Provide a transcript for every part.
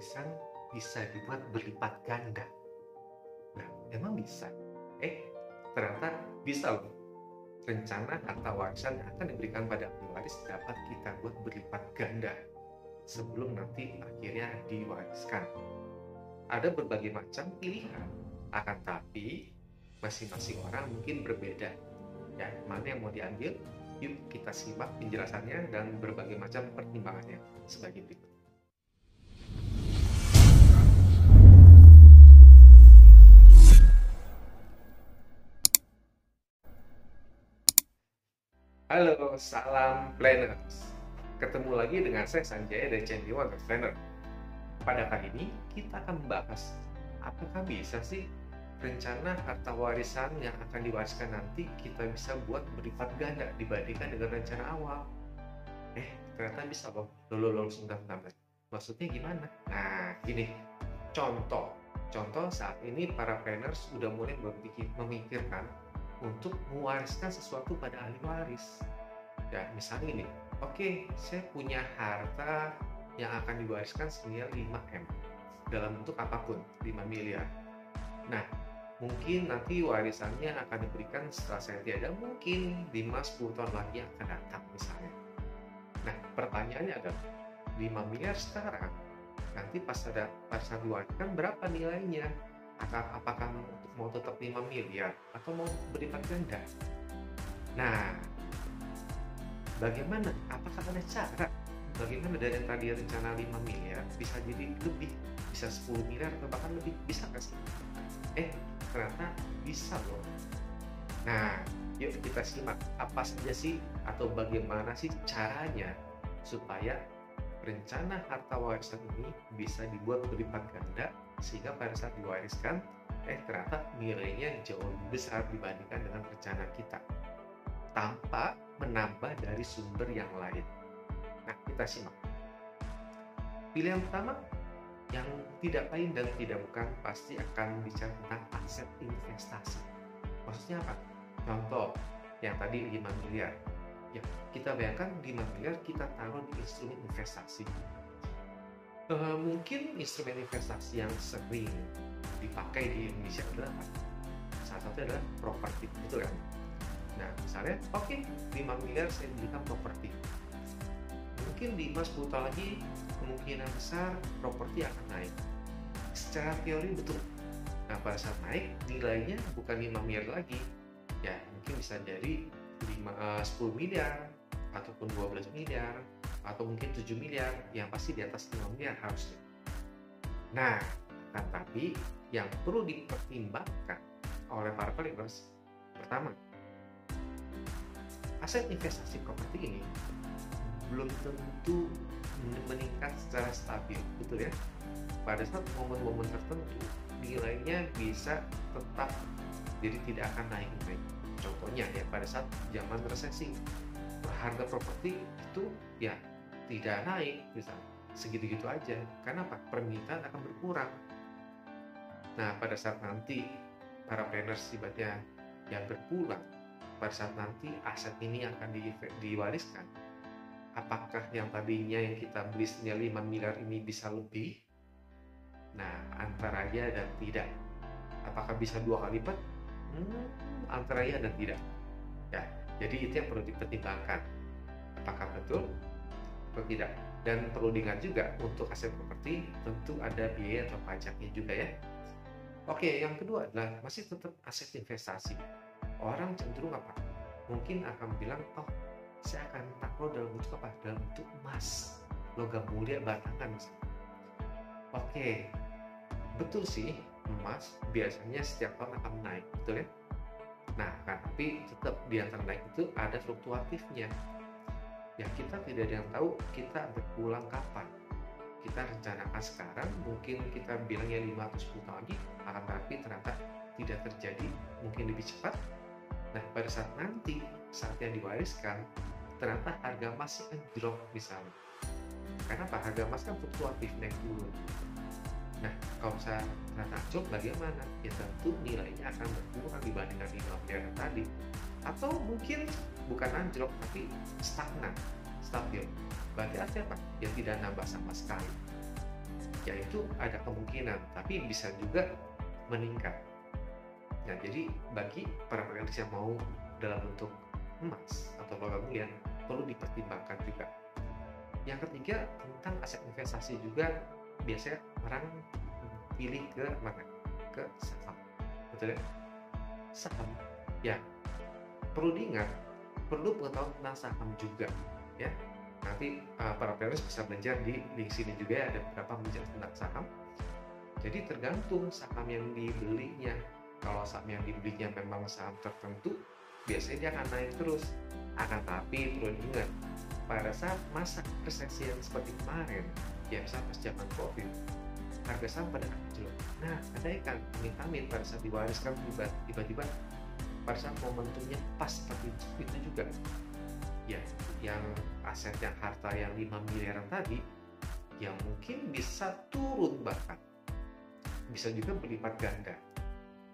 warisan bisa dibuat berlipat ganda. Nah, emang bisa? Ternyata bisa loh. Rencana harta warisan yang akan diberikan pada ahli waris dapat kita buat berlipat ganda sebelum nanti akhirnya diwariskan. Ada berbagai macam pilihan, akan tapi masing-masing orang mungkin berbeda. Ya, mana yang mau diambil? Yuk kita simak penjelasannya dan berbagai macam pertimbangannya sebagai berikut. Halo, salam planners. Ketemu lagi dengan saya Sanjaya dari channel Wonder Planner. Pada kali ini kita akan membahas apakah bisa sih rencana harta warisan yang akan diwariskan nanti kita bisa buat berlipat ganda dibandingkan dengan rencana awal. Ternyata bisa loh. Sebentar. Maksudnya gimana? Nah, gini. Contoh saat ini para planners sudah mulai memikirkan untuk mewariskan sesuatu pada ahli waris. Ya, misalnya ini, oke, saya punya harta yang akan diwariskan senilai 5M dalam bentuk apapun, 5 miliar. Nah, mungkin nanti warisannya akan diberikan setelah saya tiada, mungkin 5-10 tahun lagi yang akan datang misalnya. Nah, pertanyaannya adalah 5 miliar sekarang, nanti pas diwariskan berapa nilainya? Apakah mau tetap 5 miliar atau mau berlipat ganda? Nah, bagaimana? Apakah ada cara? Bagaimana dari tadi rencana 5 miliar bisa jadi lebih, bisa 10 miliar atau bahkan lebih, bisa nggak sih? Ternyata bisa loh. Nah, yuk kita simak apa saja sih atau bagaimana sih caranya supaya rencana harta warisan ini bisa dibuat berlipat ganda sehingga pada saat diwariskan ternyata nilainya jauh lebih besar dibandingkan dengan rencana kita tanpa menambah dari sumber yang lain. Nah, kita simak. Pilihan pertama yang tidak lain dan tidak bukan pasti akan bicara tentang aset investasi. Maksudnya apa? Contoh yang tadi 5 miliar. Ya, kita bayangkan 5 miliar kita taruh di instrumen investasi. Mungkin instrumen investasi yang sering dipakai di Indonesia adalah salah satu adalah properti, betul kan? Nah, misalnya, 5 miliar saya belikan properti. Mungkin 5-10 tahun lagi kemungkinan besar properti akan naik. Secara teori betul. Nah, pada saat naik nilainya bukan 5 miliar lagi. Ya, mungkin bisa jadi 10 miliar ataupun 12 miliar atau mungkin 7 miliar, yang pasti di atas 5 miliar harusnya. Nah, tapi yang perlu dipertimbangkan oleh para planners, pertama, aset investasi properti ini belum tentu meningkat secara stabil, betul ya? Pada saat momen-momen tertentu nilainya bisa tetap, jadi tidak akan naik. Contohnya ya, pada saat zaman resesi harga properti itu ya tidak naik, misalnya segitu-gitu aja. Karena apa? Permintaan akan berkurang. Nah, pada saat nanti para planners tiba-tiba yang berpulang, pada saat nanti aset ini akan diwariskan, apakah yang tadinya yang kita beli senilai 5 miliar ini bisa lebih? Nah, antara ya dan tidak. Apakah bisa 2 kali lipat? Antara ya dan tidak. Ya, jadi itu yang perlu dipertimbangkan. Apakah betul atau tidak? Dan perlu diingat juga untuk aset properti tentu ada biaya atau pajaknya juga ya. Oke, yang kedua adalah masih tetap aset investasi. Orang cenderung apa? Mungkin akan bilang, saya akan taruh dalam bentuk apa? Dalam bentuk emas, logam mulia batangan misalnya. Oke, betul sih, emas biasanya setiap tahun akan naik, betul ya? Nah, tapi tetap di antara naik itu ada fluktuatifnya. Ya, kita tidak ada yang tahu kita berpulang kapan. Kita rencanakan sekarang, mungkin kita bilangnya 5-10 tahun lagi, akan tapi ternyata tidak terjadi, mungkin lebih cepat. Nah, pada saat nanti, saatnya diwariskan, ternyata harga emas akan drop misalnya. Karena apa? Harga emas kan fluktuatif, naik turun. Nah, kalau misalnya ternyata drop bagaimana? Ya tentu nilainya akan berkurang dibandingkan 5 miliar tadi. Atau mungkin bukan anjlok, tapi stagnan, stabil. Berarti artinya apa? Ya tidak nambah sama sekali. ya itu ada kemungkinan, tapi bisa juga meningkat. Nah, jadi bagi para trader yang mau dalam bentuk emas atau logam mulia perlu dipertimbangkan juga. Yang ketiga tentang aset investasi juga, biasanya orang pilih ke mana? Ke saham, betul ya? Saham, ya perlu diingat, perlu pengetahuan tentang saham juga, ya. Nanti para traders bisa belajar di link sini juga ya, ada beberapa menjelaskan tentang saham. Jadi tergantung saham yang dibelinya. Kalau saham yang dibelinya memang saham tertentu, biasanya dia akan naik terus. Akan tapi perlu diingat, pada saat masa resesi yang seperti kemarin, ya misalnya pas zaman COVID, harga saham pada anjlok. Nah, ada ikan amit-amit pada saat diwariskan tiba-tiba pada saat momentumnya pas seperti itu juga. Ya, yang aset yang harta yang 5 miliaran tadi, yang mungkin bisa turun bahkan. Bisa juga berlipat ganda.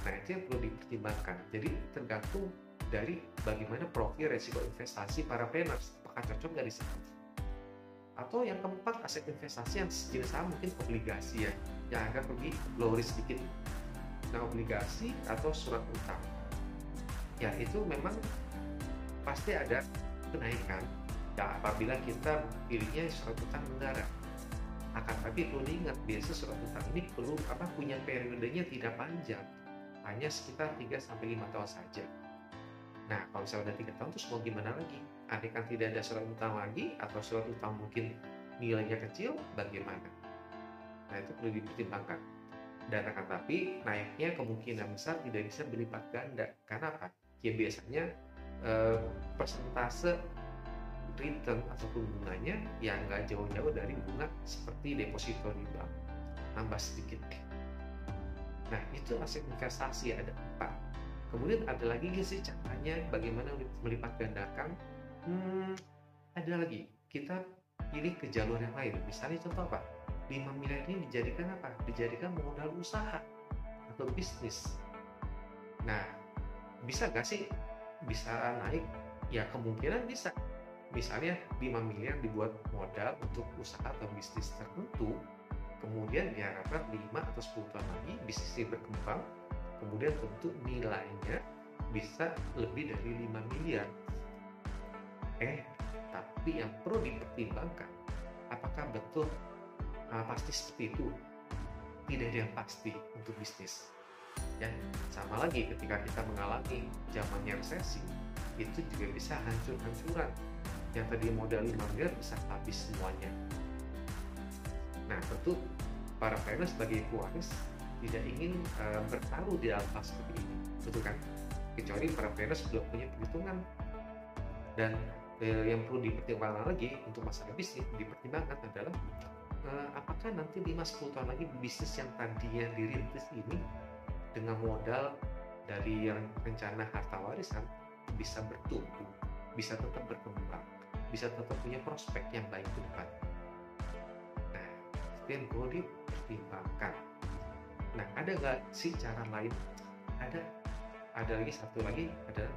Nah, itu yang perlu dipertimbangkan. Jadi tergantung dari bagaimana profil resiko investasi para planners, apakah cocok nggak di saham. Atau yang keempat, aset investasi yang sejenis saham mungkin obligasi ya, yang agak lebih low risk sedikit. Nah, obligasi atau surat utang, ya itu memang pasti ada kenaikan ya apabila kita pilihnya surat utang negara. Akan tapi perlu diingat, biasa surat utang ini perlu punya periodenya tidak panjang, hanya sekitar 3-5 tahun saja. Nah, kalau misalnya udah 3 tahun terus mau gimana lagi? Andai kan tidak ada surat utang lagi, atau surat utang mungkin nilainya kecil, bagaimana? Nah, itu perlu dipertimbangkan. Dan akan tapi naiknya kemungkinan besar tidak bisa berlipat ganda. Karena apa? Ya biasanya persentase return atau bunganya yang nggak jauh-jauh dari bunga seperti deposito di bank, nambah sedikit. Nah, itu aset investasi ada 4. Kemudian ada lagi sih caranya bagaimana melipat gandakan. Ada lagi, kita pilih ke jalur yang lain. Misalnya contoh apa? 5 miliar ini dijadikan apa? Dijadikan modal usaha atau bisnis. Nah, bisa nggak sih bisa naik? Ya kemungkinan bisa. Misalnya 5 miliar dibuat modal untuk usaha atau bisnis tertentu, kemudian diharapkan 5 atau 10 tahun lagi bisnisnya berkembang, kemudian tentu nilainya bisa lebih dari 5 miliar. Tapi yang perlu dipertimbangkan, apakah betul pasti seperti itu? Tidak ada yang pasti untuk bisnis. Ya, sama lagi ketika kita mengalami zamannya resesi, itu juga bisa hancur-hancuran. Yang tadi modal 5 miliar bisa habis semuanya. Nah, tentu para trader sebagai pewaris tidak ingin bertaruh di dalam hal seperti ini, betul kan? Kecuali para trader sudah punya perhitungan. Dan yang perlu dipertimbangkan lagi untuk masalah bisnis, dipertimbangkan adalah apakah nanti 5-10 tahun lagi bisnis yang tadinya dirintis ini dengan modal dari yang rencana harta warisan bisa bertumbuh, bisa tetap berkembang, bisa tetap punya prospek yang baik ke depan. Nah, itu yang perlu dipertimbangkan. Nah, ada nggak sih cara lain? Ada lagi satu lagi, ada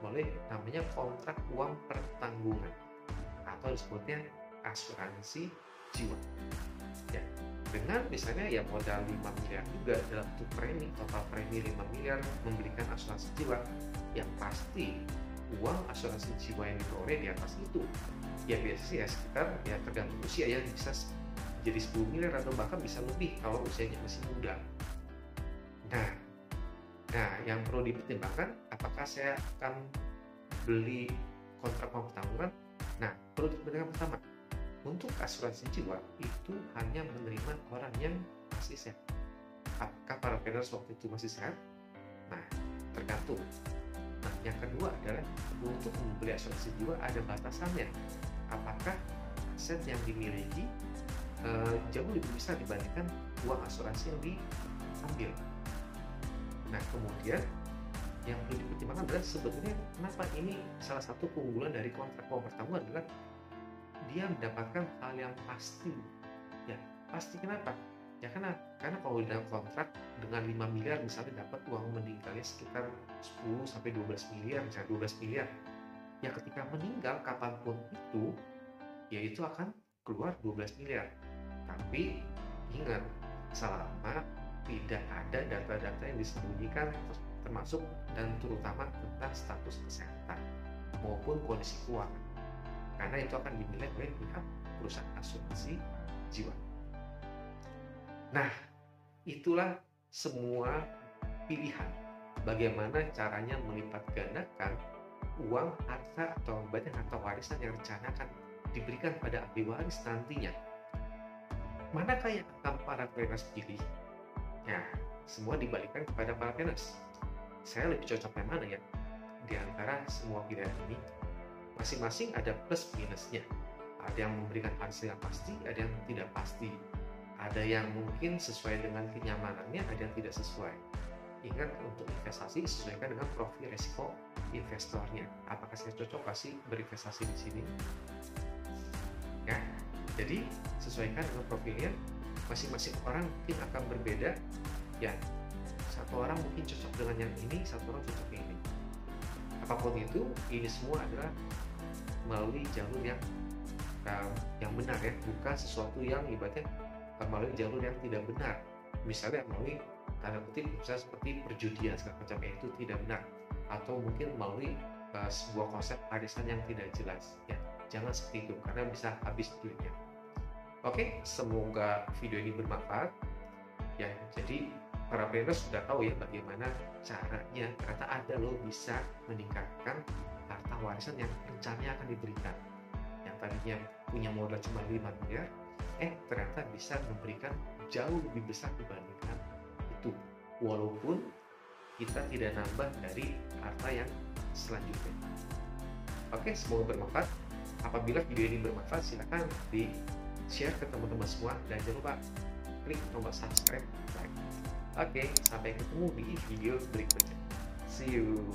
melalui namanya kontrak uang pertanggungan atau disebutnya asuransi jiwa. Ya, dengan misalnya ya modal 5 miliar juga dalam bentuk premi, total premi 5 miliar membelikan asuransi jiwa, yang pasti uang asuransi jiwa yang diperoleh di atas itu ya biasanya ya sekitar, ya tergantung usia ya, bisa jadi 10 miliar atau bahkan bisa lebih kalau usianya masih muda. Nah, yang perlu dipertimbangkan, apakah saya akan beli kontrak uang pertanggungan? Nah, perlu dipertimbangkan pertama, untuk asuransi jiwa itu hanya menerima orang yang masih sehat. Apakah para traders waktu itu masih sehat? Nah, tergantung. Nah, yang kedua adalah untuk membeli asuransi jiwa ada batasannya. Apakah aset yang dimiliki jauh lebih besar dibandingkan uang asuransi yang diambil? Nah, kemudian yang perlu dipertimbangkan adalah sebetulnya kenapa ini salah satu keunggulan dari kontrak uang pertanggungan adalah dia mendapatkan hal yang pasti. Ya, pasti kenapa? Ya karena kalau dalam kontrak dengan 5 miliar misalnya dapat uang meninggalnya sekitar 10-12 miliar, misalnya 12 miliar. Ya ketika meninggal kapanpun itu, ya itu akan keluar 12 miliar. Tapi Ingat, selama tidak ada data-data yang disembunyikan, termasuk dan terutama tentang status kesehatan maupun kondisi keuangan, karena itu akan dinilai oleh pihak perusahaan asuransi jiwa. Nah, itulah semua pilihan bagaimana caranya melipat gandakan uang, harta, atau banyak harta warisan yang rencana akan diberikan pada ahli waris nantinya. Manakah yang akan para planners pilih? Ya, semua dibalikan kepada para planners. Saya lebih cocok yang mana ya? Di antara semua pilihan ini, masing-masing ada plus minusnya. Ada yang memberikan hasil yang pasti, ada yang tidak pasti. Ada yang mungkin sesuai dengan kenyamanannya, ada yang tidak sesuai. Ingat, untuk investasi sesuaikan dengan profil risiko investornya. Apakah saya cocok kasih berinvestasi di sini? Ya, jadi sesuaikan dengan profilnya. Masing-masing orang mungkin akan berbeda. Ya, satu orang mungkin cocok dengan yang ini, satu orang cocok yang ini. Apapun itu, ini semua adalah melalui jalur yang benar ya, bukan sesuatu yang ibaratnya melalui jalur yang tidak benar. Misalnya melalui tanda kutip misalnya seperti perjudian segala macam, itu tidak benar, atau mungkin melalui sebuah konsep arisan yang tidak jelas ya. Jangan seperti itu karena bisa habis duitnya. Oke, semoga video ini bermanfaat ya. Jadi para planners sudah tahu ya bagaimana caranya, ternyata ada loh bisa meningkatkan harta warisan yang rencananya akan diberikan. Yang tadinya punya modal cuma 5 miliar, ternyata bisa memberikan jauh lebih besar dibandingkan itu, walaupun kita tidak nambah dari harta yang selanjutnya. Oke, semoga bermanfaat. Apabila video ini bermanfaat, silakan di share ke teman-teman semua, dan jangan lupa klik tombol subscribe, like. Oke, sampai ketemu di video berikutnya. See you.